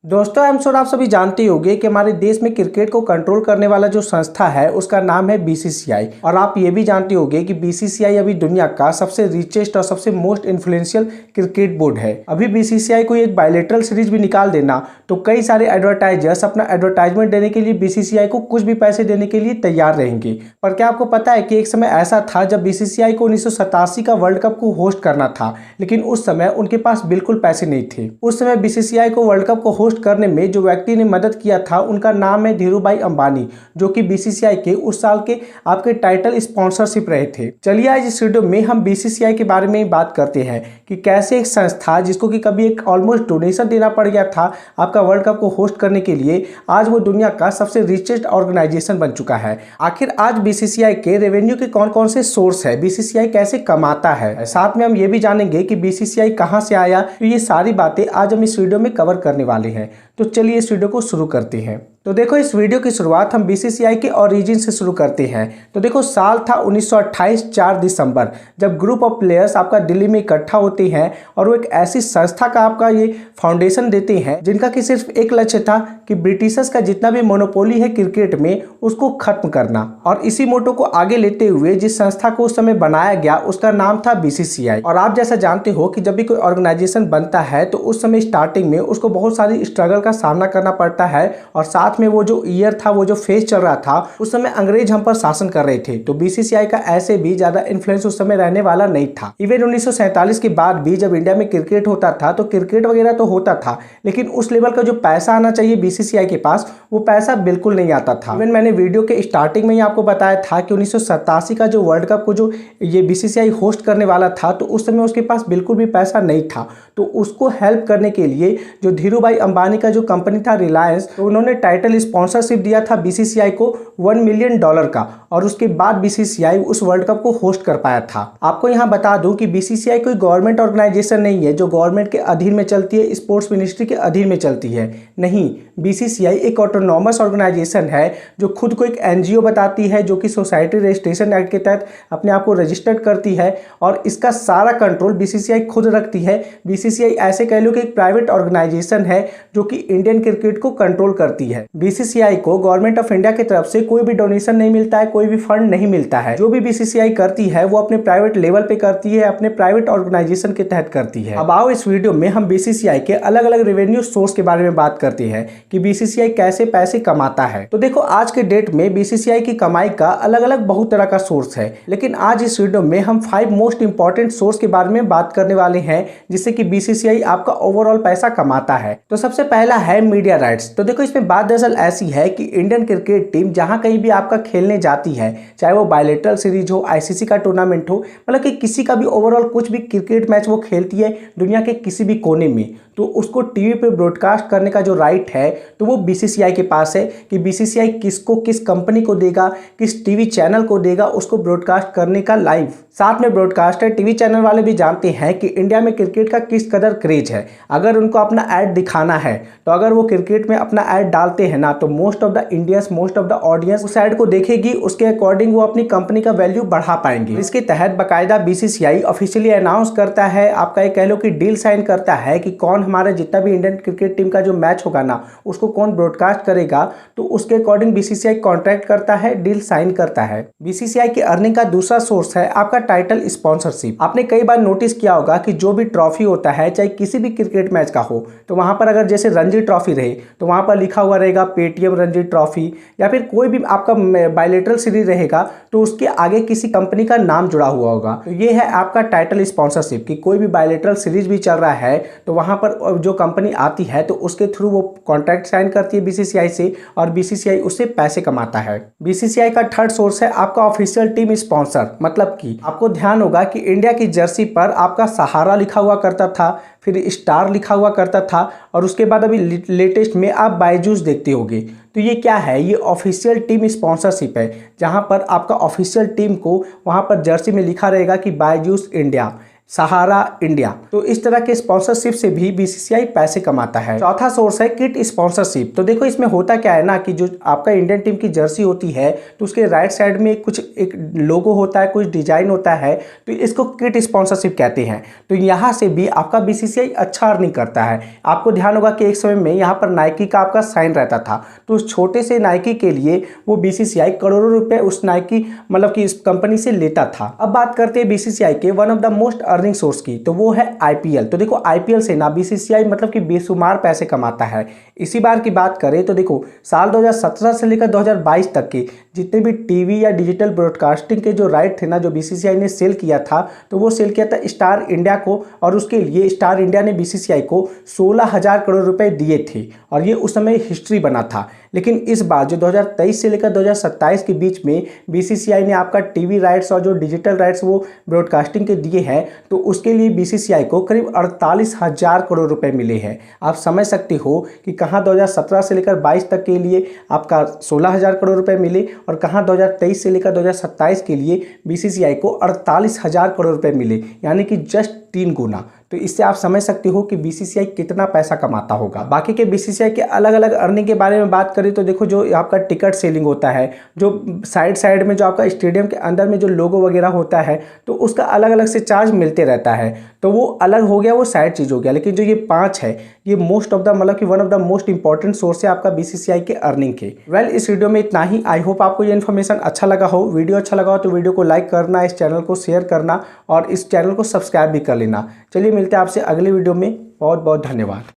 दोस्तों I am sure आप सभी जानते होंगे कि हमारे देश में क्रिकेट को कंट्रोल करने वाला जो संस्था है उसका नाम है बीसीसीआई। और आप ये भी जानते होंगे कि बीसीसीआई अभी दुनिया का सबसे रिचेस्ट और सबसे मोस्ट इन्फ्लुएंशियल क्रिकेट बोर्ड है। अभी बीसीसीआई को एक बायलैटरल सीरीज भी निकाल देना तो कई सारे एडवर्टाइजर्स अपना एडवर्टाइजमेंट देने के लिए बीसीसीआई को कुछ भी पैसे देने के लिए तैयार रहेंगे। पर क्या आपको पता है कि एक समय ऐसा था जब बीसीसीआई को 1987 का वर्ल्ड कप को होस्ट करना था, लेकिन उस समय उनके पास बिल्कुल पैसे नहीं थे। उस समय बीसीसीआई को वर्ल्ड कप को होस्ट करने में जो व्यक्ति ने मदद किया था उनका नाम है धीरूभाई अंबानी, जो कि बीसीसीआई के उस साल के आपके टाइटल स्पॉन्सरशिप रहे थे। चलिए आज इस वीडियो में हम बीसीसीआई के बारे में बात करते हैं कि कैसे एक संस्था जिसको कि कभी एक ऑलमोस्ट डोनेशन देना पड़ गया था आपका वर्ल्ड कप को होस्ट करने के लिए, आज वो दुनिया का सबसे रिचेस्ट ऑर्गेनाइजेशन बन चुका है। आखिर आज बीसीसीआई के रेवेन्यू के कौन कौन से सोर्स है, बीसीसीआई कैसे कमाता है, साथ में हम ये भी जानेंगे कि बीसीसीआई कहां से आया। तो ये सारी बातें आज हम इस वीडियो में कवर करने वाले हैं। तो चलिए इस वीडियो को शुरू करते हैं। तो देखो इस वीडियो की शुरुआत हम बीसीसीआई के ओरिजिन से शुरू करते हैं। तो देखो साल था 1928 4 दिसंबर, जब ग्रुप ऑफ प्लेयर्स आपका दिल्ली में इकट्ठा होते हैं और वो एक ऐसी संस्था का आपका ये फाउंडेशन देते हैं जिनका कि सिर्फ एक लक्ष्य था कि ब्रिटिशर्स का जितना भी मोनोपोली है क्रिकेट में उसको खत्म करना। और इसी मोटो को आगे लेते हुए जिस संस्था को उस समय बनाया गया उसका नाम था बीसीसीआई। और आप जैसा जानते हो कि जब भी कोई ऑर्गेनाइजेशन बनता है तो उस समय स्टार्टिंग में उसको बहुत सारी स्ट्रगल का सामना करना पड़ता है। और साथ में वो जो ईयर था, वो जो फेज चल रहा था, उस समय अंग्रेज हम पर शासन कर रहे थे, तो बीसीसीआई का ऐसे भी ज्यादा इन्फ्लुएंस उस समय रहने वाला नहीं था। इवन 1947 के बाद भी जब इंडिया में क्रिकेट होता था तो क्रिकेट वगैरह तो होता था, लेकिन उस लेवल का जो पैसा आना चाहिए बीसीसीआई के पास वो पैसा बिल्कुल नहीं आता था। इवन मैंने वीडियो के स्टार्टिंग में ही आपको बताया था कि 1987 का जो वर्ल्ड कप को जो ये बीसीसीआई होस्ट करने वाला था तो उस समय उसके पास बिल्कुल भी पैसा नहीं था। तो उसको हेल्प करने के लिए जो धीरूभाई अंबानी का जो कंपनी था रिलायंस, तो उन्होंने टाइटल स्पॉन्सरशिप दिया था बीसीसीआई को $1 मिलियन का, और उसके बाद बीसीसीआई उस वर्ल्ड कप को होस्ट कर पाया था। आपको यहां बता दूं कि बीसीसीआई कोई गवर्नमेंट ऑर्गेनाइजेशन नहीं है जो गवर्नमेंट के अधीन में चलती है, स्पोर्ट्स मिनिस्ट्री के अधीन में चलती है। नहीं, बीसीसीआई एक ऑटोनॉमस ऑर्गेनाइजेशन है जो खुद को एक एनजीओ बताती है, जो कि सोसाइटी रजिस्ट्रेशन एक्ट के तहत अपने आप को रजिस्टर्ड करती है और इसका सारा कंट्रोल बीसीसीआई खुद रखती है। बीसीसीआई ऐसे कह लो कि एक प्राइवेट ऑर्गेनाइजेशन है जो कि इंडियन क्रिकेट को कंट्रोल करती है। बीसीसीआई को गवर्नमेंट ऑफ इंडिया की तरफ से कोई भी डोनेशन नहीं मिलता है, कोई भी फंड नहीं मिलता है। जो भी बीसीसीआई करती है वो अपने प्राइवेट लेवल पे करती है, अपने प्राइवेट ऑर्गेनाइजेशन के तहत करती है। अब आओ इस वीडियो में हम बीसीसीआई के अलग अलग रेवेन्यू सोर्स के बारे में बात करते हैं कि बीसीसीआई कैसे पैसे कमाता है। तो देखो आज के डेट में बीसीसीआई की कमाई का अलग अलग बहुत तरह का सोर्स है, लेकिन आज इस वीडियो में हम 5 मोस्ट इंपॉर्टेंट सोर्स के बारे में बात करने वाले हैं जिससे कि बीसीसीआई आपका ओवरऑल पैसा कमाता है। तो सबसे पहला है मीडिया राइट्स। तो देखो इसमें बात दरअसल ऐसी है कि इंडियन क्रिकेट टीम जहां कहीं भी आपका खेलने जाती है, चाहे वो बायलैटरल सीरीज हो, आईसीसी का टूर्नामेंट हो, मतलब कि किसी का भी ओवरऑल कुछ भी क्रिकेट मैच वो खेलती है दुनिया के किसी भी कोने में, तो उसको टीवी पे ब्रॉडकास्ट करने का जो राइट है तो वो बीसीसीआई के पास है कि बीसीसीआई किसको, किस कंपनी को देगा, किस टीवी चैनल को देगा उसको ब्रॉडकास्ट करने का लाइव। साथ में ब्रॉडकास्टर टीवी चैनल वाले भी जानते हैं कि इंडिया में क्रिकेट का किस कदर क्रेज है। अगर उनको अपना ऐड दिखाना है तो अगर वो क्रिकेट में अपना ऐड डालते हैं ना तो most of the Indians, most of the audience उस ऐड को देखेगी, उसके अकॉर्डिंग वो अपनी कंपनी का वैल्यू बढ़ा पाएंगे। इसके तहत बाकायदा बीसीसीआई ऑफिशियली अनाउंस करता है, आपका ये कह लो कि डील साइन करता है कि कौन हमारा जितना भी इंडियन क्रिकेट टीम का जो मैच होगा ना उसको कौन ब्रॉडकास्ट करेगा, तो उसके अकॉर्डिंग बीसीसीआई कॉन्ट्रैक्ट करता है, डील साइन करता है। बीसीसीआई की अर्निंग का दूसरा सोर्स है आपका टाइटल स्पॉन्सरशिप। आपने कई बार नोटिस किया होगा कि जो भी ट्रॉफी होता है चाहे किसी भी क्रिकेट मैच का हो, तो वहां पर अगर जैसे रणजी ट्रॉफी रहे तो वहां पर लिखा हुआ रहेगा पेटीएम रणजी ट्रॉफी, या फिर कोई भी आपका बायलैटरल सीरीज रहेगा तो उसके आगे किसी कंपनी का नाम जुड़ा हुआ होगा। तो ये है आपका टाइटल स्पॉन्सरशिप कि कोई भी बायलैटरल सीरीज भी चल रहा है तो वहां पर जो कंपनी आती है तो उसके थ्रू वो कॉन्ट्रैक्ट साइन करती है बीसीसीआई से और बीसीसीआई उससे पैसे कमाता है। बीसीसीआई का थर्ड सोर्स है आपका ऑफिशियल टीम स्पॉन्सर। मतलब कि आपको ध्यान होगा कि इंडिया की जर्सी पर आपका सहारा लिखा हुआ करता था, फिर स्टार लिखा हुआ करता था, और उसके बाद अभी लेटेस्ट में आप बायजूस देखते होंगे। तो ये क्या है, ये ऑफिशियल टीम स्पॉन्सरशिप है जहां पर आपका ऑफिशियल टीम को वहां पर जर्सी में लिखा रहेगा कि बायजूस इंडिया। सहारा इंडिया। तो इस तरह के स्पॉन्सरशिप से भी बीसीसीआई पैसे कमाता है। चौथा सोर्स है किट स्पॉन्सरशिप। तो देखो इसमें होता क्या है ना कि जो आपका इंडियन टीम की जर्सी होती है तो उसके राइट साइड में कुछ एक लोगो होता है, कुछ डिजाइन होता है, तो इसको किट स्पॉन्सरशिप कहते हैं। तो यहाँ से भी आपका बीसीसीआई अच्छा अर्निंग करता है। आपको ध्यान होगा कि एक समय में यहाँ पर नाइकी का आपका साइन रहता था, तो उस छोटे से नाइकी के लिए वो बीसीसीआई करोड़ों रुपए उस नाइकी मतलब कि इस कंपनी से लेता था। अब बात करते हैं बीसीसीआई के one of the most earning source की, तो वो है आईपीएल। तो देखो आईपीएल से ना बीसीसीआई मतलब कि बेशुमार पैसे कमाता है। इसी बार की बात करें तो देखो साल 2017 से लेकर 2022 तक के जितने भी टीवी या डिजिटल ब्रॉडकास्टिंग के जो राइट थे ना, जो बीसीसीआई ने सेल किया था, तो वो सेल किया था स्टार इंडिया को, और उसके लिए स्टार इंडिया ने बीसीसीआई को 16,000 करोड़ रुपए दिए थे, और ये उस समय हिस्ट्री बना था। लेकिन इस बार जो 2023 से लेकर 2027 के बीच में बीसीसीआई ने आपका टीवी राइट्स और जो डिजिटल राइट्स वो ब्रॉडकास्टिंग के दिए हैं, तो उसके लिए बीसीसीआई को करीब 48,000 करोड़ रुपए मिले हैं। आप समझ सकते हो कि कहाँ 2017 से लेकर 22 तक के लिए आपका 16,000 करोड़ रुपए मिले, और कहाँ 2023 से लेकर 2027 के लिए बीसीसीआई को 48,000 करोड़ रुपए मिले, यानी कि जस्ट 3 गुना। तो इससे आप समझ सकते हो कि बीसीसीआई कितना पैसा कमाता होगा। बाकी के बीसीसीआई के अलग अलग अर्निंग के बारे में बात करें तो देखो जो आपका टिकट सेलिंग होता है, जो साइड में जो आपका स्टेडियम के अंदर में जो लोगो वगैरह होता है, तो उसका अलग अलग से चार्ज मिलते रहता है, तो वो अलग हो गया, वो साइड चीज़ हो गया। लेकिन जो ये 5 है, ये मोस्ट ऑफ द मतलब कि one of the most important source है आपका बीसीसीआई के अर्निंग के। इस वीडियो में इतना ही। आई होप आपको ये इन्फॉर्मेशन अच्छा लगा हो। वीडियो अच्छा लगा हो तो वीडियो को लाइक करना, इस चैनल को शेयर करना और इस चैनल को सब्सक्राइब भी कर लेना। चलिए मिलते हैं आपसे अगले वीडियो में। बहुत बहुत धन्यवाद।